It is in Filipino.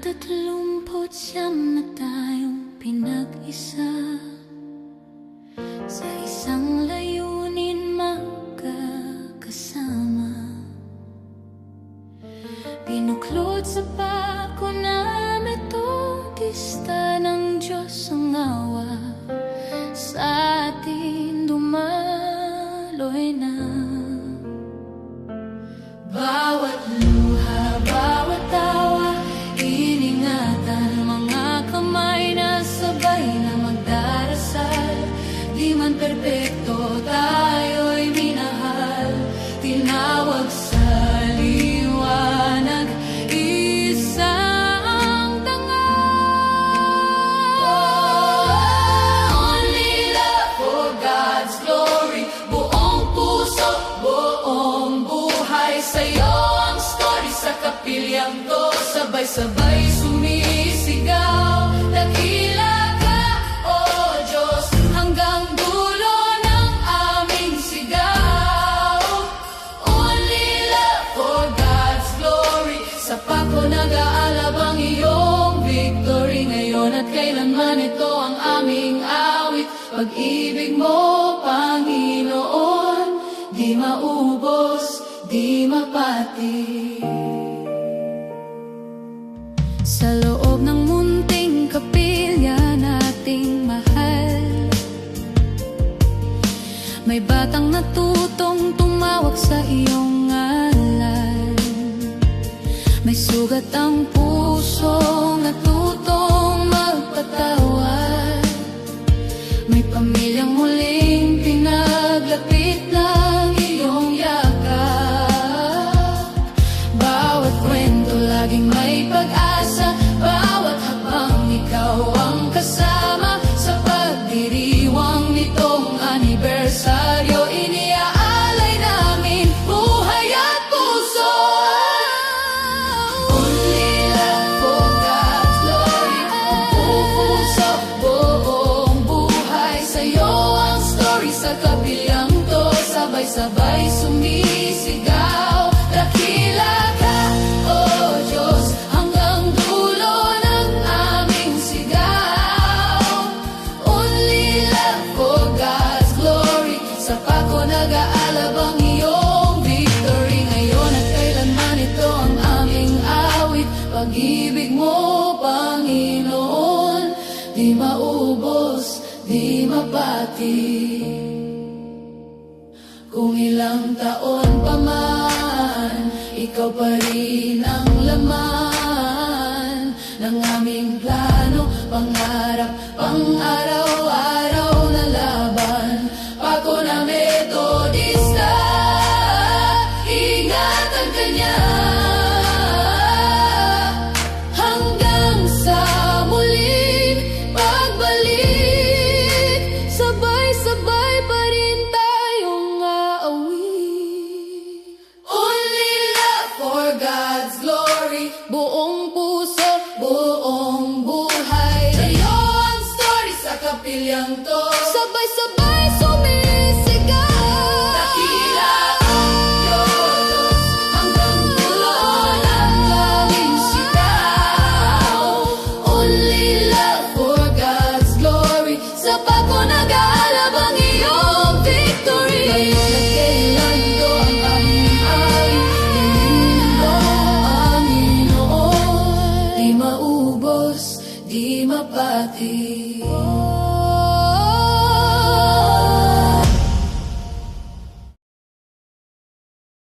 39 na tayong pinag-isa, sa isang layunin magkakasama. Pinuklod sa pako na metodista ng Diyos ang awa sa atin dumaloy na. Bawat luha, bawat tawa, iningatan mga kamay na sabay na magdarasal. Di man perpekto, tayo'y minahal, tinawag sa liwanag, isang dangal. Only love for God's glory, buong puso, buong buhay. Sa'yo ang story sa kapilyang to, sabay-sabay sumisigaw. Dakila ka, O Diyos, hanggang dulo ng aming sigaw. Only love for God's glory, sa pako nag-aalab ang iyong victory. Ngayon at kailanman ito ang aming awit. Pag-ibig mo, Panginoon, di maubos, di mapati. Sa loob ng munting kapilya nating mahal, may batang natutong tumawag sa iyong ngalan. May sugat ang pusong natutong magpatawad. May pamilyang muling pinaglapit ng iyong yakap. Bawat kwento laging may pag-asa, bawat habang ikaw ang kasama. Sa pagdiriwang nitong anibersaryo, iniaalay namin buhay at puso. Only love for God's glory, buong puso, buong buhay. Sa'yo ang story sa kabilang to, sabay-sabay sumisigaw. Dakila ka, O Diyos, hanggang dulo ng aming sigaw. Only love for God's glory, sa pako nag-aalab ang iyong victory. Ngayon at kailanman ito ang aming awit. Pag-ibig mo, Panginoon, di maubos, di mapati. Kung ilang taon pa man, ikaw pa rin ang laman ng aming plano, pangarap, pang-araw-araw na laban. Pako na metodista, ingatan ka niya hanggang sa muling pagbalik. Sabay-sabay pa rin tayong aawit. Only love for God's glory, buong puso, buong buhay. Sa'yo ang story sa kapilyang to, sabay-sabay sumisigaw. Dakila ka, Diyos, hanggang dulo ng aming sigaw. Only love for God's glory, sa pako nag-aalab ang iyong victory. Ngayon at kailan ito ang aming awit. Hingin mo, Panginoon, di maubos, di mapati.